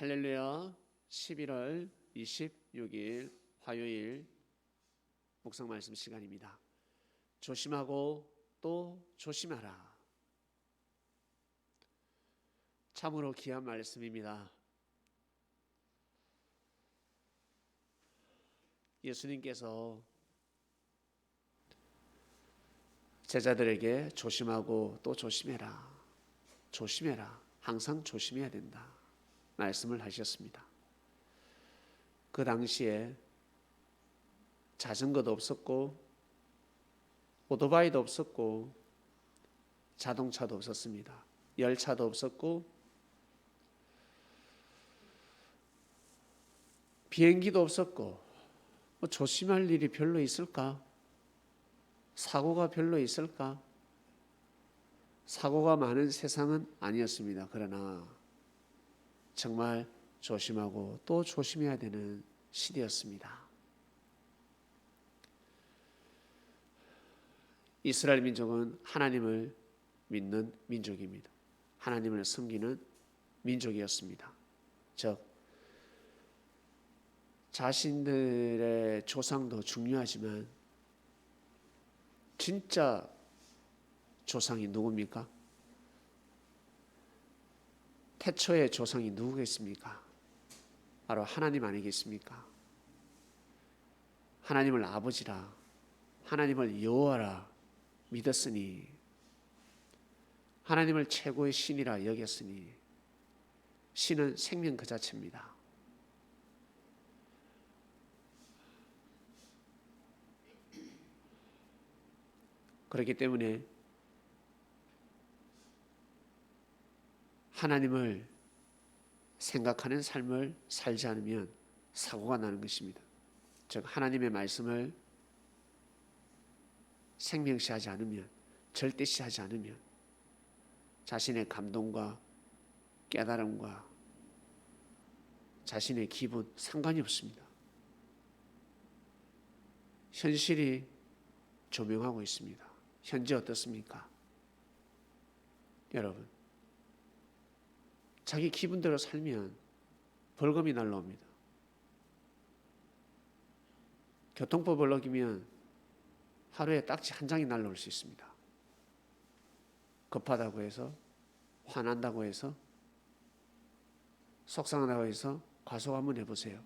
할렐루야. 11월 26일 화요일 묵상 말씀 시간입니다. 조심하고 또 조심하라. 참으로 귀한 말씀입니다. 예수님께서 제자들에게 조심하고 또 조심해라. 조심해라. 항상 조심해야 된다. 말씀을 하셨습니다. 그 당시에 자전거도 없었고 오토바이도 없었고 자동차도 없었습니다. 열차도 없었고 비행기도 없었고 조심할 일이 별로 있을까? 사고가 별로 있을까? 사고가 많은 세상은 아니었습니다. 그러나 정말 조심하고 또 조심해야 되는 시대였습니다. 이스라엘 민족은 하나님을 믿는 민족입니다. 하나님을 섬기는 민족이었습니다. 즉 자신들의 조상도 중요하지만 진짜 조상이 누굽니까? 태초의 조상이 누구겠습니까? 바로 하나님 아니겠습니까? 하나님을 아버지라, 하나님을 여호와라 믿었으니, 하나님을 최고의 신이라 여겼으니, 신은 생명 그 자체입니다. 그렇기 때문에 하나님을 생각하는 삶을 살지 않으면 사고가 나는 것입니다. 즉 하나님의 말씀을 생명시하지 않으면, 절대시하지 않으면 자신의 감동과 깨달음과 자신의 기분 상관이 없습니다. 현실이 조명하고 있습니다. 현재 어떻습니까? 여러분, 자기 기분대로 살면 벌금이 날라옵니다. 교통법을 어기면 하루에 딱지 한 장이 날라올 수 있습니다. 급하다고 해서, 화난다고 해서, 속상하다고 해서 과속 한번 해보세요.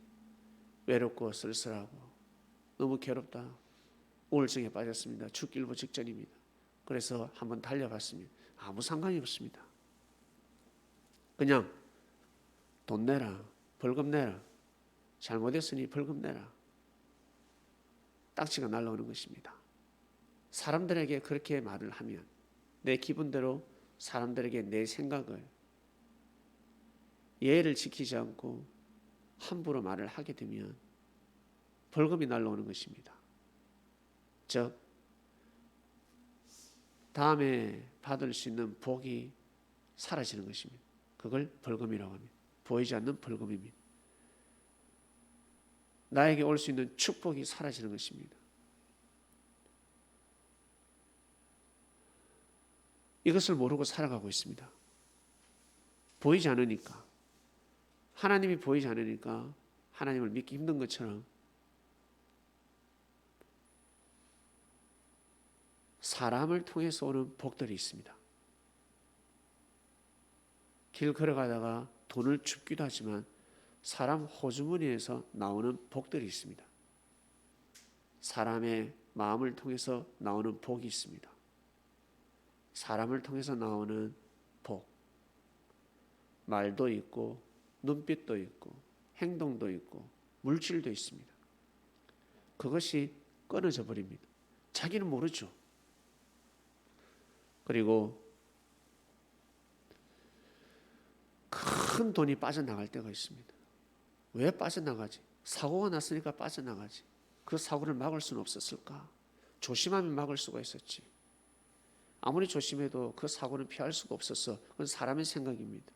외롭고 쓸쓸하고 너무 괴롭다, 우울증에 빠졌습니다. 죽기일보 직전입니다. 그래서 한번 달려봤습니다. 아무 상관이 없습니다. 그냥 돈 내라, 벌금 내라, 잘못했으니 벌금 내라, 딱지가 날라오는 것입니다. 사람들에게 그렇게 말을 하면, 내 기분대로 사람들에게 내 생각을, 예의를 지키지 않고 함부로 말을 하게 되면 벌금이 날라오는 것입니다. 즉 다음에 받을 수 있는 복이 사라지는 것입니다. 그걸 벌금이라고 합니다. 보이지 않는 벌금입니다. 나에게 올 수 있는 축복이 사라지는 것입니다. 이것을 모르고 살아가고 있습니다. 보이지 않으니까, 하나님이 보이지 않으니까 하나님을 믿기 힘든 것처럼 사람을 통해서 오는 복들이 있습니다. 길 걸어가다가 돈을 줍기도 하지만 사람 호주머니에서 나오는 복들이 있습니다. 사람의 마음을 통해서 나오는 복이 있습니다. 사람을 통해서 나오는 복, 말도 있고 눈빛도 있고 행동도 있고 물질도 있습니다. 그것이 끊어져 버립니다. 자기는 모르죠. 그리고 큰 돈이 빠져나갈 때가 있습니다. 왜 빠져나가지? 사고가 났으니까 빠져나가지. 그 사고를 막을 수는 없었을까? 조심하면 막을 수가 있었지. 아무리 조심해도 그 사고는 피할 수가 없었어. 그건 사람의 생각입니다.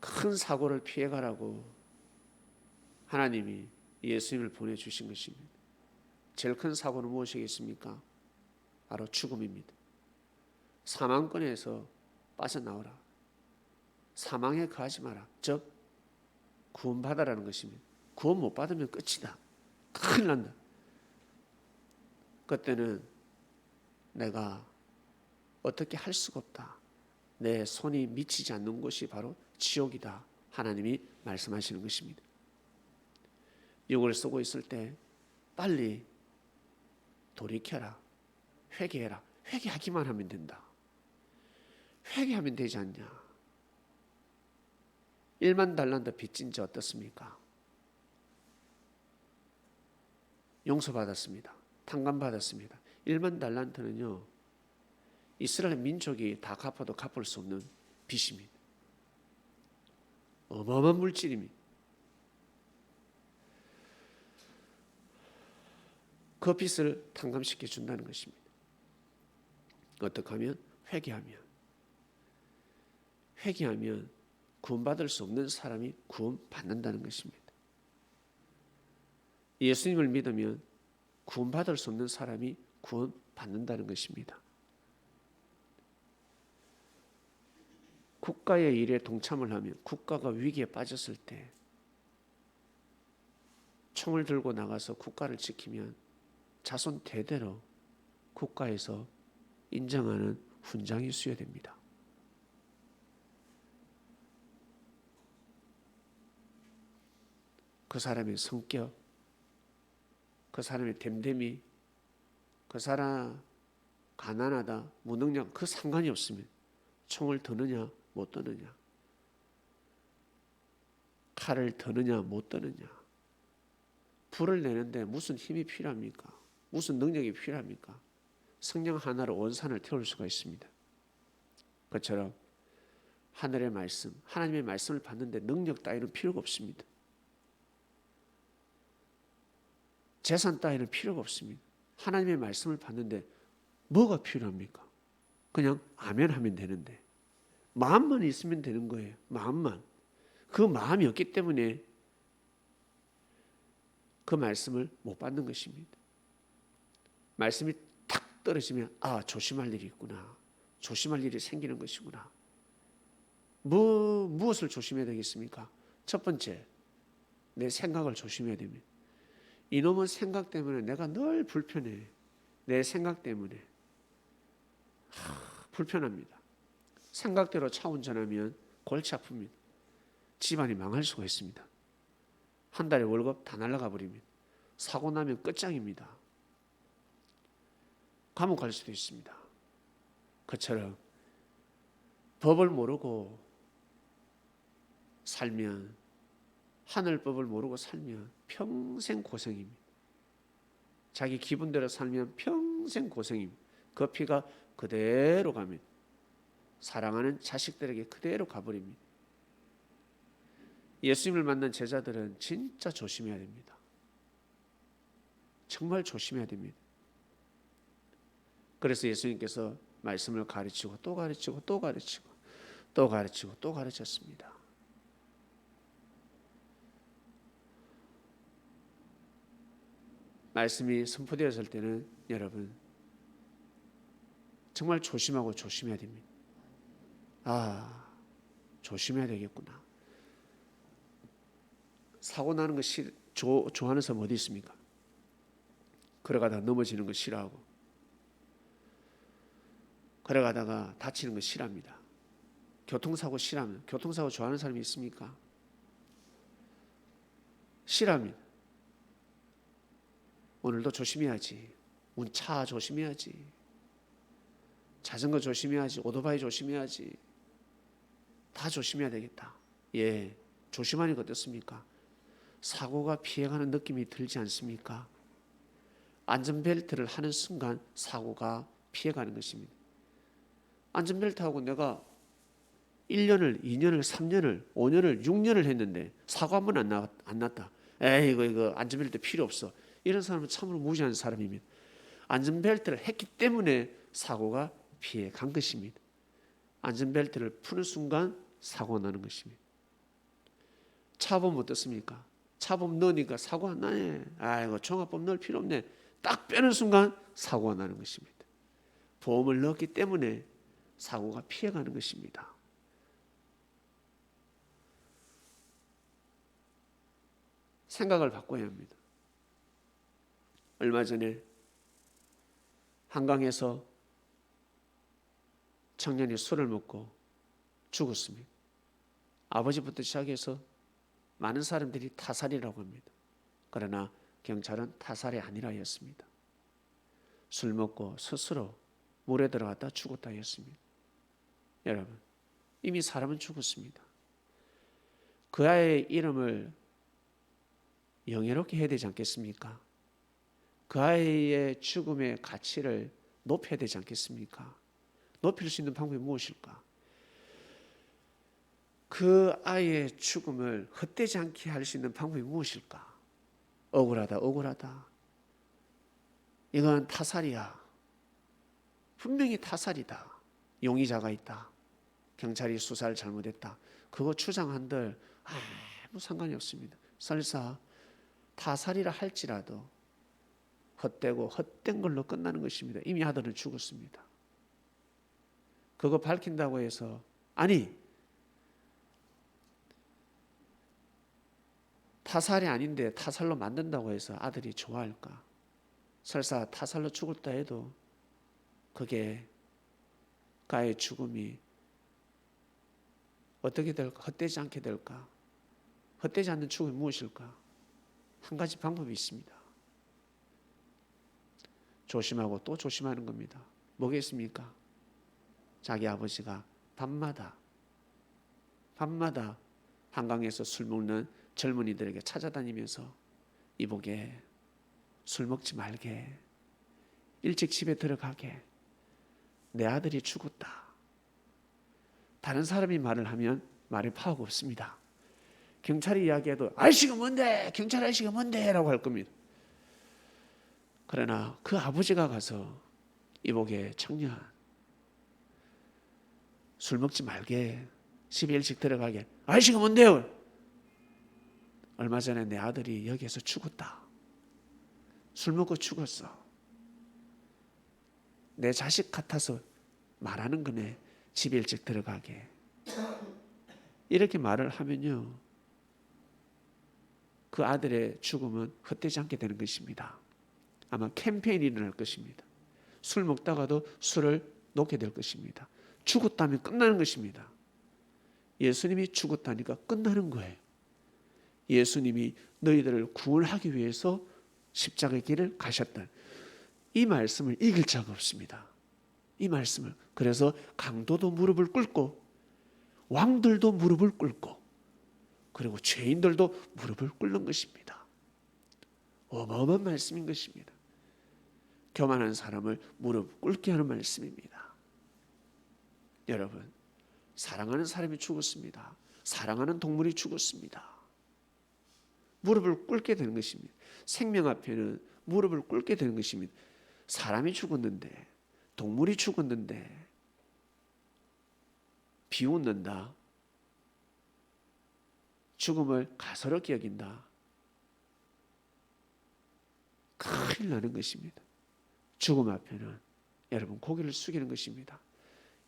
큰 사고를 피해가라고 하나님이 예수님을 보내주신 것입니다. 제일 큰 사고는 무엇이겠습니까? 바로 죽음입니다. 사망권에서 빠져나오라. 사망에 거하지 마라. 즉 구원받아라는 것입니다. 구원 못 받으면 끝이다. 큰일 난다. 그때는 내가 어떻게 할 수가 없다. 내 손이 미치지 않는 곳이 바로 지옥이다. 하나님이 말씀하시는 것입니다. 욕을 쓰고 있을 때 빨리 돌이켜라. 회개해라. 회개하기만 하면 된다. 회개하면 되지 않냐. 1만 달란트 빚진 자 어떻습니까? 용서받았습니다. 탕감받았습니다. 1만 달란트는요, 이스라엘 민족이 다 갚아도 갚을 수 없는 빚입니다. 어마어마한 물질입니다. 그 빚을 탕감시켜 준다는 것입니다. 어떻게 하면? 회개하면 구원받을 수 없는 사람이 구원받는다는 것입니다. 예수님을 믿으면 구원받을 수 없는 사람이 구원받는다는 것입니다. 국가의 일에 동참을 하면 국가가 위기에 빠졌을 때 총을 들고 나가서 국가를 지키면 자손 대대로 국가에서 인정하는 훈장이 수여됩니다. 그 사람의 성격, 그 사람의 됨됨이, 그 사람 가난하다, 무능력, 그 상관이 없습니다. 총을 드느냐 못 드느냐, 칼을 드느냐 못 드느냐, 불을 내는데 무슨 힘이 필요합니까? 무슨 능력이 필요합니까? 성령 하나로 온 산을 태울 수가 있습니다. 그처럼 하늘의 말씀, 하나님의 말씀을 받는데 능력 따위는 필요가 없습니다. 재산 따위는 필요가 없습니다. 하나님의 말씀을 받는데 뭐가 필요합니까? 그냥 아멘 하면 되는데, 마음만 있으면 되는 거예요. 마음만. 그 마음이 없기 때문에 그 말씀을 못 받는 것입니다. 말씀이 탁 떨어지면 조심할 일이 있구나. 조심할 일이 생기는 것이구나. 무엇을 조심해야 되겠습니까? 첫 번째, 내 생각을 조심해야 됩니다. 이놈의 생각 때문에 내가 늘 불편해. 내 생각 때문에 불편합니다. 생각대로 차 운전하면 골치 아픕니다. 집안이 망할 수가 있습니다. 한 달에 월급 다 날아가 버립니다. 사고 나면 끝장입니다. 감옥 갈 수도 있습니다. 그처럼 법을 모르고 살면, 하늘법을 모르고 살면 평생 고생입니다. 자기 기분대로 살면 평생 고생입니다. 그 피가 그대로 가면 사랑하는 자식들에게 그대로 가버립니다. 예수님을 만난 제자들은 진짜 조심해야 됩니다. 정말 조심해야 됩니다. 그래서 예수님께서 말씀을 가르치고 또 가르치고 또 가르치고 또 가르치고 또 가르쳤습니다. 말씀이 선포되었을 때는 여러분 정말 조심하고 조심해야 됩니다. 조심해야 되겠구나. 사고 나는 거 좋아하는 사람 어디 있습니까? 걸어가다가 넘어지는 거 싫어하고, 걸어가다가 다치는 거 싫어합니다. 교통사고 싫어하면, 교통사고 좋아하는 사람이 있습니까? 싫어합니다. 오늘도 조심해야지. 차 조심해야지. 자전거 조심해야지. 오토바이 조심해야지. 다 조심해야 되겠다. 예, 조심하니까 어떻습니까? 사고가 피해가는 느낌이 들지 않습니까? 안전벨트를 하는 순간 사고가 피해가는 것입니다. 안전벨트하고 내가 1년을, 2년을, 3년을, 5년을, 6년을 했는데 사고 한 번 안 났다. 이거 안전벨트 필요 없어. 이런 사람은 참으로 무지한 사람입니다. 안전벨트를 했기 때문에 사고가 피해간 것입니다. 안전벨트를 푸는 순간 사고가 나는 것입니다. 차보험 어떻습니까? 차보험 넣으니까 사고 안 나네. 이거 종합보험 넣을 필요 없네. 딱 빼는 순간 사고가 나는 것입니다. 보험을 넣었기 때문에 사고가 피해가는 것입니다. 생각을 바꿔야 합니다. 얼마 전에 한강에서 청년이 술을 먹고 죽었습니다. 아버지부터 시작해서 많은 사람들이 타살이라고 합니다. 그러나 경찰은 타살이 아니라 했습니다. 술 먹고 스스로 물에 들어갔다 죽었다 했습니다. 여러분, 이미 사람은 죽었습니다. 그 아이의 이름을 영예롭게 해야 되지 않겠습니까? 그 아이의 죽음의 가치를 높여야 되지 않겠습니까? 높일 수 있는 방법이 무엇일까? 그 아이의 죽음을 헛되지 않게 할 수 있는 방법이 무엇일까? 억울하다, 억울하다. 이건 타살이야. 분명히 타살이다. 용의자가 있다. 경찰이 수사를 잘못했다. 그거 주장한들 아무 상관이 없습니다. 설사 타살이라 할지라도 헛되고 헛된 걸로 끝나는 것입니다. 이미 아들은 죽었습니다. 그거 밝힌다고 해서 아니 타살이 아닌데 타살로 만든다고 해서 아들이 좋아할까? 설사 타살로 죽었다 해도 그게 그의 죽음이 어떻게 될까? 헛되지 않게 될까? 헛되지 않는 죽음이 무엇일까? 한 가지 방법이 있습니다. 조심하고 또 조심하는 겁니다. 뭐겠습니까? 자기 아버지가 밤마다 한강에서 술 먹는 젊은이들에게 찾아다니면서 이보게 술 먹지 말게, 일찍 집에 들어가게, 내 아들이 죽었다. 다른 사람이 말을 하면 말에 파악 없습니다. 경찰이 이야기해도 아저씨가 뭔데, 경찰 아저씨가 뭔데 라고 할 겁니다. 그러나 그 아버지가 가서 이보게 청년 술 먹지 말게, 집에 일찍 들어가게, 아저씨가 뭔데요? 얼마 전에 내 아들이 여기에서 죽었다. 술 먹고 죽었어. 내 자식 같아서 말하는 거네. 집에 일찍 들어가게. 이렇게 말을 하면요, 그 아들의 죽음은 헛되지 않게 되는 것입니다. 아마 캠페인이 일어날 것입니다. 술 먹다가도 술을 놓게 될 것입니다. 죽었다면 끝나는 것입니다. 예수님이 죽었다니까 끝나는 거예요. 예수님이 너희들을 구원하기 위해서 십자가의 길을 가셨다. 이 말씀을 이길 자가 없습니다. 이 말씀을. 그래서 강도도 무릎을 꿇고 왕들도 무릎을 꿇고 그리고 죄인들도 무릎을 꿇는 것입니다. 어마어마한 말씀인 것입니다. 교만한 사람을 무릎 꿇게 하는 말씀입니다. 여러분, 사랑하는 사람이 죽었습니다. 사랑하는 동물이 죽었습니다. 무릎을 꿇게 되는 것입니다. 생명 앞에는 무릎을 꿇게 되는 것입니다. 사람이 죽었는데, 동물이 죽었는데 비웃는다, 죽음을 가소롭게 여긴다, 큰일 나는 것입니다. 죽음 앞에는 여러분 고개를 숙이는 것입니다.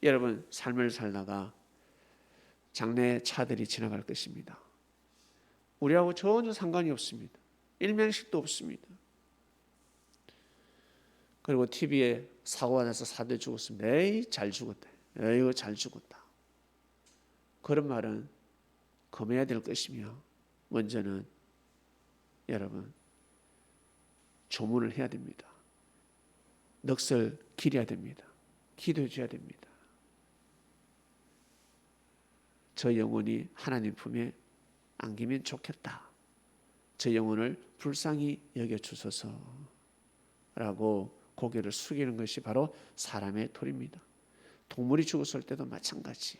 여러분 삶을 살다가 장래 차들이 지나갈 것입니다. 우리하고 전혀 상관이 없습니다. 일면식도 없습니다. 그리고 TV에 사고가 나서 사대 죽었습니다. 에이 잘 죽었다. 에이 잘 죽었다. 그런 말은 금해야 될 것이며, 먼저는 여러분 조문을 해야 됩니다. 넋을 기려야 됩니다. 기도해 줘야 됩니다. 저 영혼이 하나님 품에 안기면 좋겠다. 저 영혼을 불쌍히 여겨주소서라고 고개를 숙이는 것이 바로 사람의 도리입니다. 동물이 죽었을 때도 마찬가지.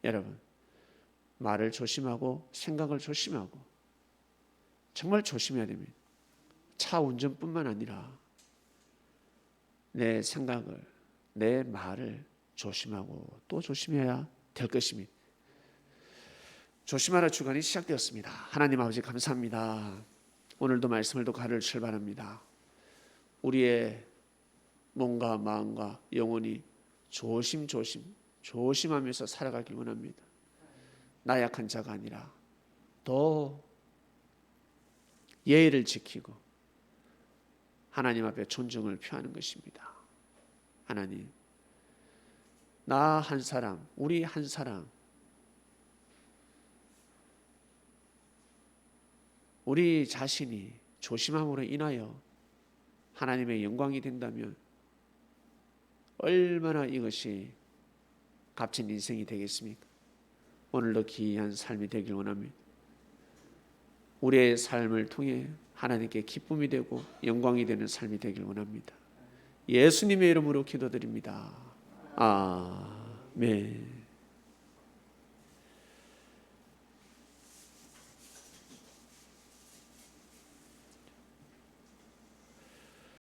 여러분, 말을 조심하고 생각을 조심하고 정말 조심해야 됩니다. 차 운전뿐만 아니라 내 생각을, 내 말을 조심하고 또 조심해야 될 것입니다. 조심하라 주간이 시작되었습니다. 하나님 아버지 감사합니다. 오늘도 말씀을 듣고 하루를 출발합니다. 우리의 몸과 마음과 영혼이 조심하면서 살아가길 원합니다. 나약한 자가 아니라 더 예의를 지키고 하나님 앞에 존중을 표하는 것입니다. 하나님, 나 한 사람, 우리 한 사람, 우리 자신이 조심함으로 인하여 하나님의 영광이 된다면 얼마나 이것이 값진 인생이 되겠습니까? 오늘도 귀한 삶이 되길 원합니다. 우리의 삶을 통해 하나님께 기쁨이 되고 영광이 되는 삶이 되길 원합니다. 예수님의 이름으로 기도드립니다. 아멘.